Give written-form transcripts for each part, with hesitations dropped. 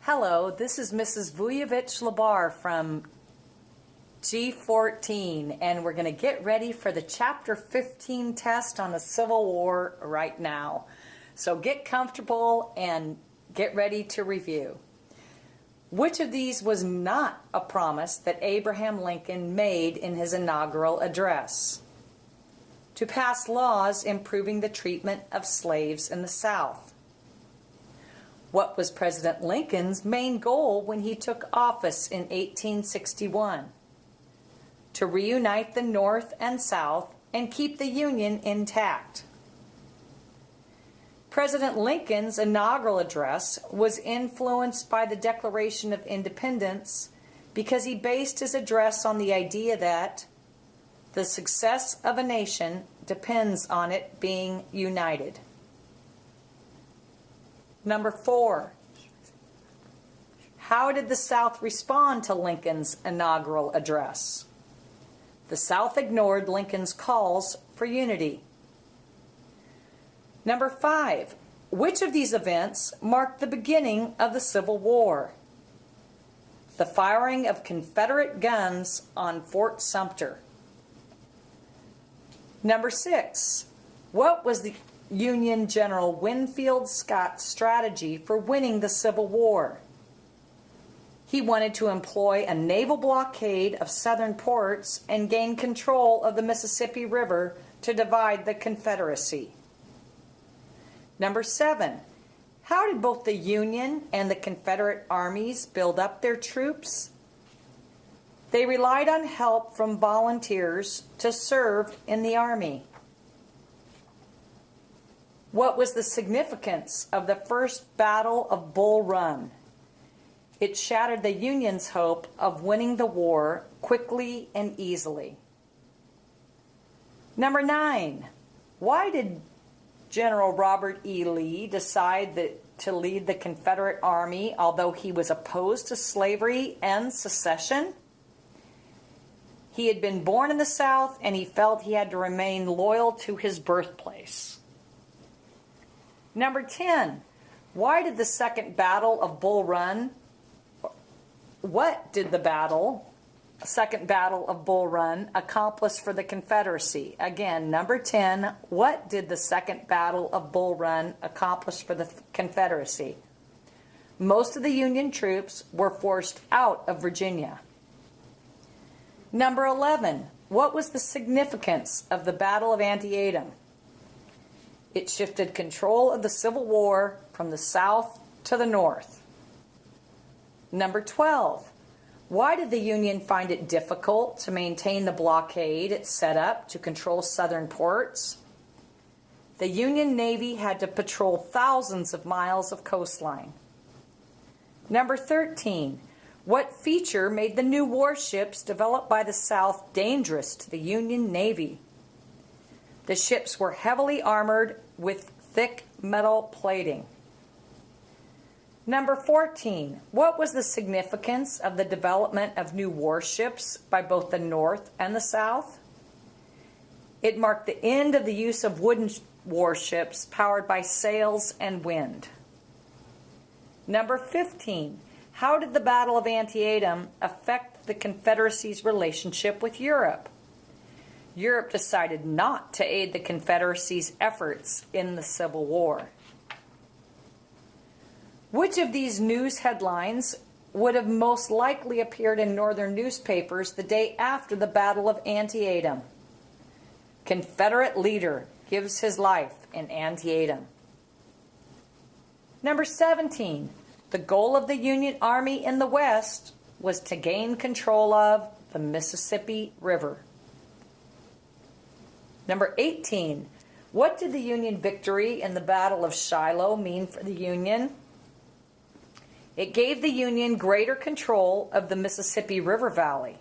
Hello, this is Mrs. Vujovich-La from G14, and we're going to get ready for the Chapter 15 test on the Civil War right now. So get comfortable and get ready to review. Which of these was not a promise that Abraham Lincoln made in his inaugural address? To pass laws improving the treatment of slaves in the South. What was President Lincoln's main goal when he took office in 1861? To reunite the North and South and keep the Union intact. President Lincoln's inaugural address was influenced by the Declaration of Independence because he based his address on the idea that the success of a nation depends on it being united. Number 4, how did the South respond to Lincoln's inaugural address? The South ignored Lincoln's calls for unity. Number 5, which of these events marked the beginning of the Civil War? The firing of Confederate guns on Fort Sumter. Number 6, what was the Union General Winfield Scott's strategy for winning the Civil War? He wanted to employ a naval blockade of southern ports and gain control of the Mississippi River to divide the Confederacy. Number 7, how did both the Union and the Confederate armies build up their troops? They relied on help from volunteers to serve in the army. What was the significance of the First Battle of Bull Run? It shattered the Union's hope of winning the war quickly and easily. Number 9, why did General Robert E. Lee decide to lead the Confederate Army although he was opposed to slavery and secession? He had been born in the South and he felt he had to remain loyal to his birthplace. Number 10, why did the Second Battle of Bull Run, what did the Second Battle of Bull Run accomplish for the Confederacy? Again, number 10, what did the Second Battle of Bull Run accomplish for the Confederacy? Most of the Union troops were forced out of Virginia. Number 11, what was the significance of the Battle of Antietam? It shifted control of the Civil War from the South to the North. Number 12, why did the Union find it difficult to maintain the blockade it set up to control southern ports? The Union Navy had to patrol thousands of miles of coastline. Number 13, what feature made the new warships developed by the South dangerous to the Union Navy? The ships were heavily armored with thick metal plating. Number 14, what was the significance of the development of new warships by both the North and the South? It marked the end of the use of wooden warships powered by sails and wind. Number 15, how did the Battle of Antietam affect the Confederacy's relationship with Europe? Europe decided not to aid the Confederacy's efforts in the Civil War. Which of these news headlines would have most likely appeared in Northern newspapers the day after the Battle of Antietam? Confederate leader gives his life in Antietam. Number 17, the goal of the Union Army in the West was to gain control of the Mississippi River. Number 18, what did the Union victory in the Battle of Shiloh mean for the Union? It gave the Union greater control of the Mississippi River Valley.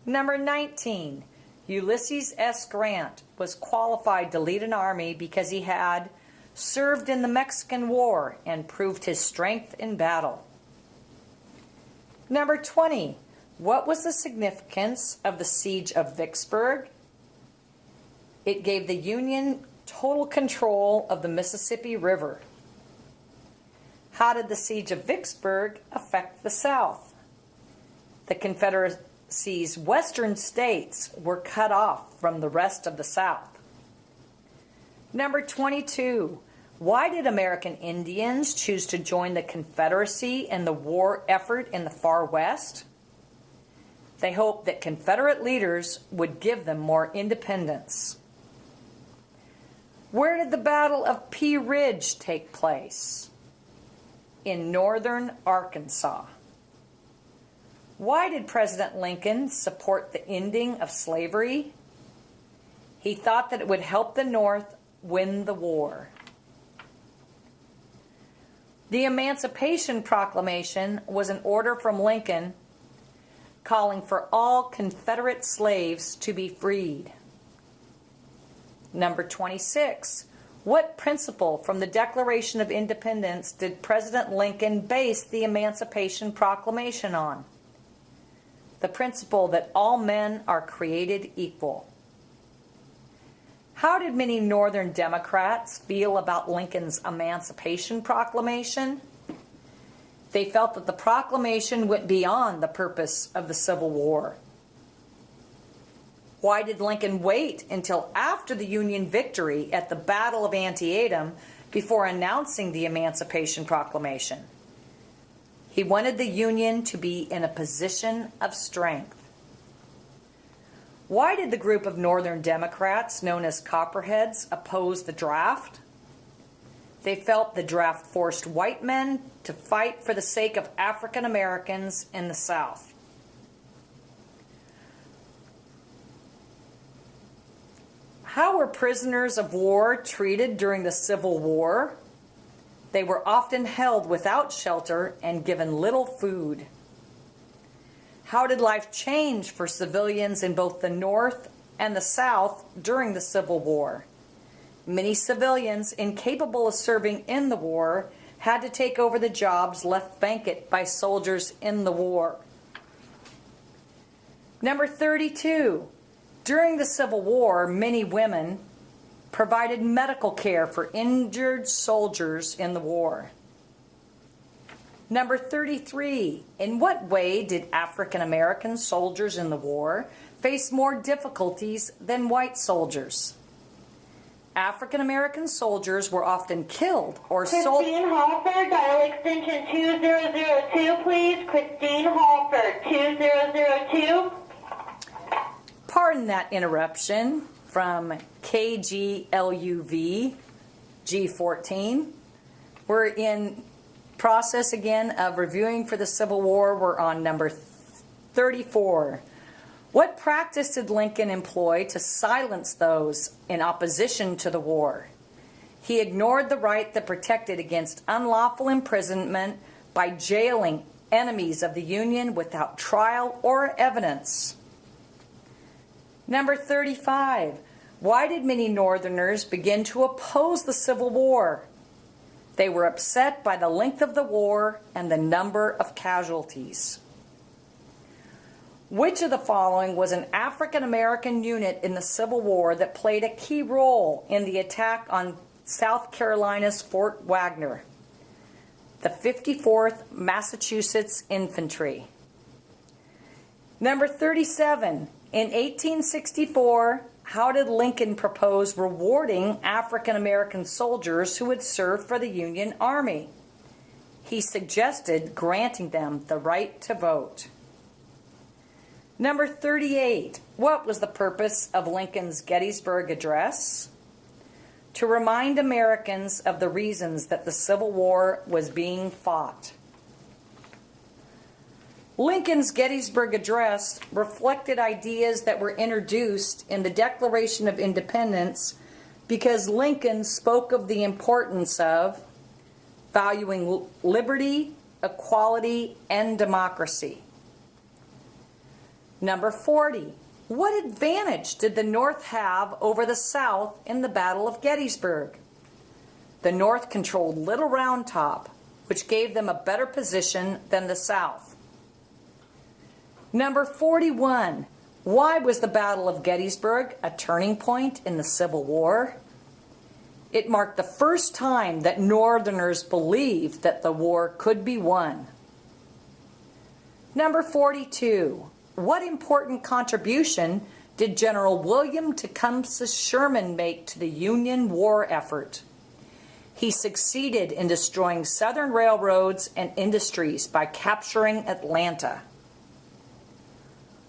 Number 19, Ulysses S. Grant was qualified to lead an army because he had served in the Mexican War and proved his strength in battle. Number 20, what was the significance of the Siege of Vicksburg? It gave the Union total control of the Mississippi River. How did the siege of Vicksburg affect the South? The Confederacy's western states were cut off from the rest of the South. Number 22. Why did American Indians choose to join the Confederacy in the war effort in the far west? They hoped that Confederate leaders would give them more independence. Where did the Battle of Pea Ridge take place? In northern Arkansas. Why did President Lincoln support the ending of slavery? He thought that it would help the North win the war. The Emancipation Proclamation was an order from Lincoln calling for all Confederate slaves to be freed. Number 26. What principle from the Declaration of Independence did President Lincoln base the Emancipation Proclamation on? The principle that all men are created equal. How did many Northern Democrats feel about Lincoln's Emancipation Proclamation? They felt that the proclamation went beyond the purpose of the Civil War. Why did Lincoln wait until after the Union victory at the Battle of Antietam before announcing the Emancipation Proclamation? He wanted the Union to be in a position of strength. Why did the group of Northern Democrats known as Copperheads oppose the draft? They felt the draft forced white men to fight for the sake of African Americans in the South. How were prisoners of war treated during the Civil War? They were often held without shelter and given little food. How did life change for civilians in both the North and the South during the Civil War? Many civilians incapable of serving in the war had to take over the jobs left vacant by soldiers in the war. Number 32. During the Civil War, many women provided medical care for injured soldiers in the war. Number 33. In what way did African American soldiers in the war face more difficulties than white soldiers? African American soldiers were often killed or sold. Christine Halford, dial extension 2002, please. Christine Halford, 2002. Pardon that interruption from KGLUV G14. We're in process again of reviewing for the Civil War. We're on number 34. What practice did Lincoln employ to silence those in opposition to the war? He ignored the right that protected against unlawful imprisonment by jailing enemies of the Union without trial or evidence. Number 35. Why did many Northerners begin to oppose the Civil War? They were upset by the length of the war and the number of casualties. Which of the following was an African American unit in the Civil War that played a key role in the attack on South Carolina's Fort Wagner? The 54th Massachusetts Infantry. Number 37. In 1864, how did Lincoln propose rewarding African American soldiers who had served for the Union Army? He suggested granting them the right to vote. Number 38. What was the purpose of Lincoln's Gettysburg Address? To remind Americans of the reasons that the Civil War was being fought. Lincoln's Gettysburg Address reflected ideas that were introduced in the Declaration of Independence because Lincoln spoke of the importance of valuing liberty, equality, and democracy. Number 40. What advantage did the North have over the South in the Battle of Gettysburg? The North controlled Little Round Top, which gave them a better position than the South. Number 41. Why was the Battle of Gettysburg a turning point in the Civil War? It marked the first time that Northerners believed that the war could be won. Number 42. What important contribution did General William Tecumseh Sherman make to the Union war effort? He succeeded in destroying Southern railroads and industries by capturing Atlanta.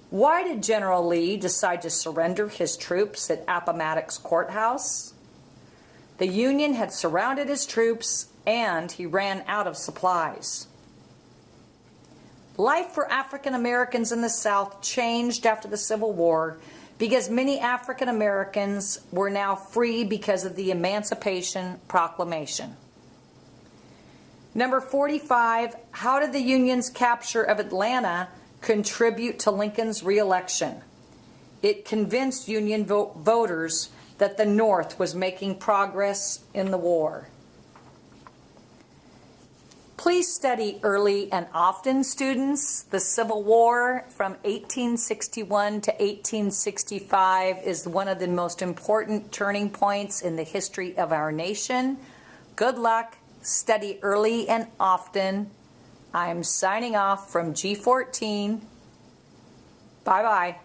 Why did General Lee decide to surrender his troops at Appomattox Courthouse? The Union had surrounded his troops and he ran out of supplies. Life for African Americans in the South changed after the Civil War because many African Americans were now free because of the Emancipation Proclamation. Number 45, how did the Union's capture of Atlanta contribute to Lincoln's re-election? It convinced Union voters that the North was making progress in the war. Please study early and often, students. The Civil War from 1861 to 1865 is one of the most important turning points in the history of our nation. Good luck. Study early and often. I'm signing off from G14. Bye-bye.